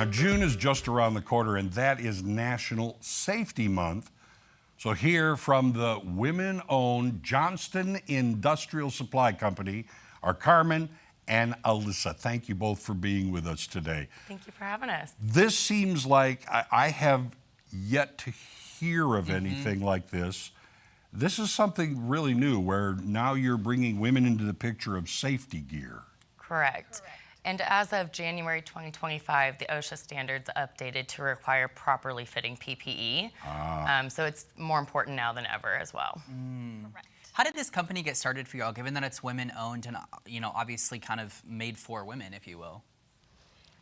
Now, June is just around the corner, and that is National Safety Month. So here from the women-owned Johnston Industrial Supply Company are Carmen and Alyssa. Thank you both for being with us today. Thank you for having us. This seems like I have yet to hear of anything like this. This is something really new, where now you're bringing women into the picture of safety gear. Correct. And as of January 2025, the OSHA standards updated to require properly fitting PPE. So it's more important now than ever as well. Correct. How did this company get started for y'all, given that it's women-owned and, obviously kind of made for women, if you will?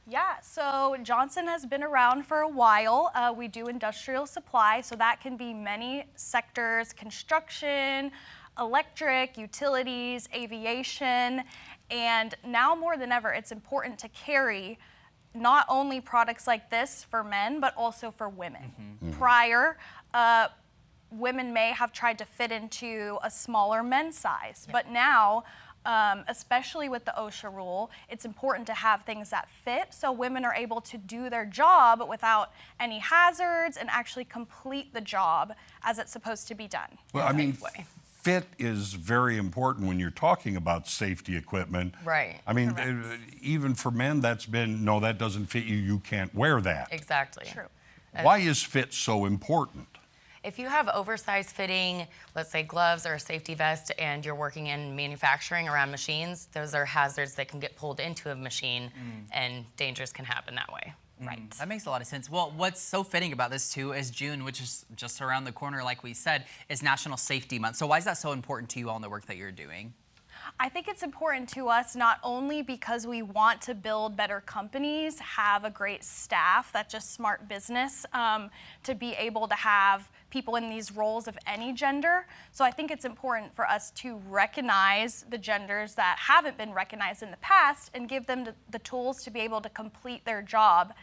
Yeah, so Johnston has been around for a while. We do industrial supply, so that can be many sectors: construction, electric, utilities, aviation. And now more than ever, it's important to carry not only products like this for men, but also for women. Prior, women may have tried to fit into a smaller men's size, but now, especially with the OSHA rule, it's important to have things that fit so women are able to do their job without any hazards and actually complete the job as it's supposed to be done. Well, I mean, fit is very important when you're talking about safety equipment. Right. I mean, even for men, that's been, no, that doesn't fit you, you can't wear that. Exactly. True. Why is fit so important? If you have oversized fitting, let's say gloves or a safety vest, and you're working in manufacturing around machines, those are hazards that can get pulled into a machine and dangers can happen that way. Right. That makes a lot of sense. Well, what's so fitting about this too is June, which is just around the corner, like we said, is National Safety Month. So why is that so important to you all in the work that you're doing? I think it's important to us not only because we want to build better companies, have a great staff, that's just smart business, to be able to have people in these roles of any gender. So I think it's important for us to recognize the genders that haven't been recognized in the past and give them the tools to be able to complete their job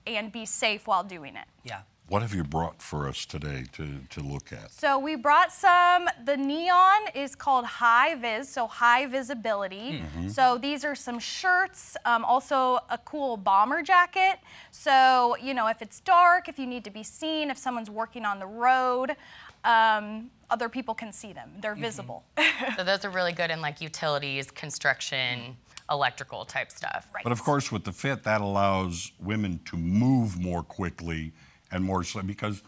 and be safe while doing it. Yeah. What have you brought for us today to look at? So we brought some, the neon is called high vis, so high visibility. So these are some shirts, also a cool bomber jacket. So, if it's dark, if you need to be seen, if someone's working on the road, other people can see them. They're visible. So those are really good in like utilities, construction, electrical type stuff. Right. But of course, with the fit, that allows women to move more quickly and more so, because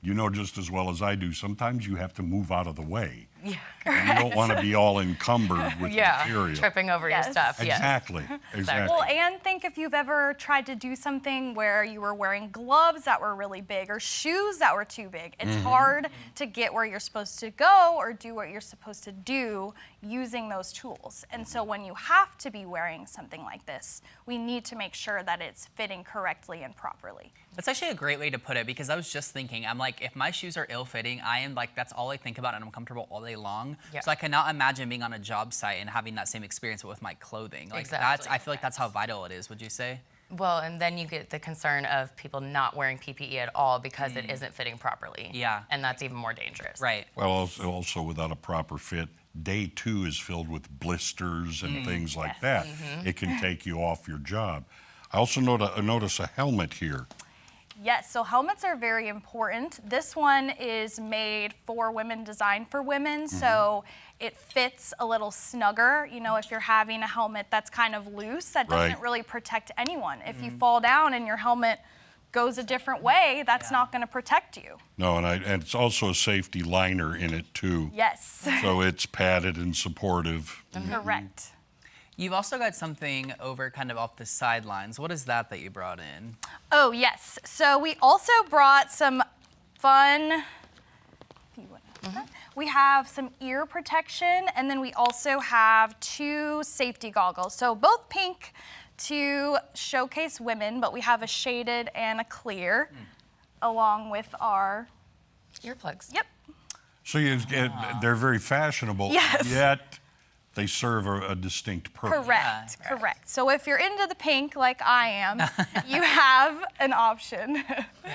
you know just as well as I do, sometimes you have to move out of the way. Yeah. And you don't want to be all encumbered with material. Tripping over your stuff. Exactly. Exactly. Well, and think if you've ever tried to do something where you were wearing gloves that were really big or shoes that were too big. It's hard to get where you're supposed to go or do what you're supposed to do using those tools. And so when you have to be wearing something like this, we need to make sure that it's fitting correctly and properly. That's actually a great way to put it, because I was just thinking, I'm like, if my shoes are ill-fitting, I am like, that's all I think about and I'm comfortable all day long. Yeah. So I cannot imagine being on a job site and having that same experience with my clothing. Like Exactly. I feel like that's how vital it is, would you say? Well, and then you get the concern of people not wearing PPE at all because it isn't fitting properly. Yeah. And that's even more dangerous. Right. Well, also without a proper fit, day 2 is filled with blisters and things like that. It can take you off your job. I also notice a helmet here. Yes, so helmets are very important. This one is made for women, designed for women, so it fits a little snugger. If you're having a helmet that's kind of loose, that doesn't really protect anyone. If you fall down and your helmet goes a different way, that's not going to protect you. No, and it's also a safety liner in it too. Yes. So it's padded and supportive. Correct. You've also got something over kind of off the sidelines. What is that you brought in? Oh, yes. So we also brought some fun, we have some ear protection, and then we also have 2 safety goggles. So both pink to showcase women, but we have a shaded and a clear along with our Earplugs. Yep. So they're very fashionable, Yes. yet they serve a distinct purpose. Correct, Yeah. correct. So if you're into the pink like I am, you have an option.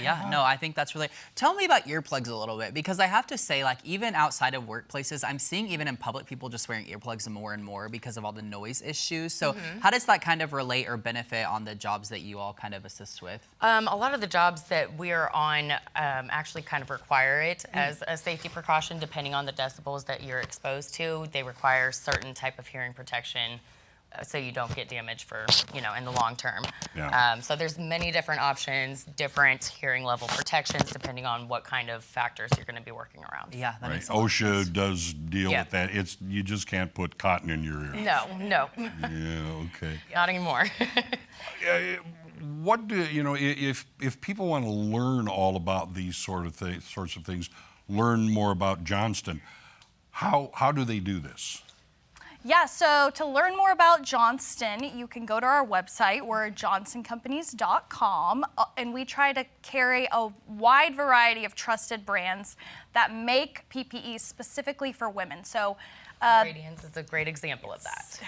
Yeah, no, I think that's really. Tell me about earplugs a little bit, because I have to say, like, even outside of workplaces, I'm seeing even in public people just wearing earplugs more and more because of all the noise issues. So how does that kind of relate or benefit on the jobs that you all kind of assist with? A lot of the jobs that we're on actually kind of require it as a safety precaution, depending on the decibels that you're exposed to. They require certain type of hearing protection so you don't get damage for, in the long term. Yeah. So there's many different options, different hearing level protections, depending on what kind of factors you're going to be working around. Yeah, that Right. makes a lot of sense. OSHA does deal Yeah. with that. You just can't put cotton in your ear. No, Yeah, okay. not anymore. What do if people want to learn all about these sorts of things, learn more about Johnston, how do they do this? Yeah, so to learn more about Johnston, you can go to our website. We're johnstoncompanies.com, and we try to carry a wide variety of trusted brands that make PPE specifically for women. So, Radiance is a great example of that.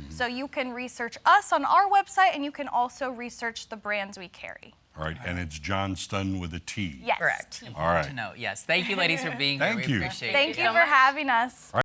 so you can research us on our website, and you can also research the brands we carry. All right, and it's Johnston with a T. Yes. Correct. All right. To know. Yes. Thank you, ladies, for being Thank here. We you. appreciate it. Thank you so for much. having us.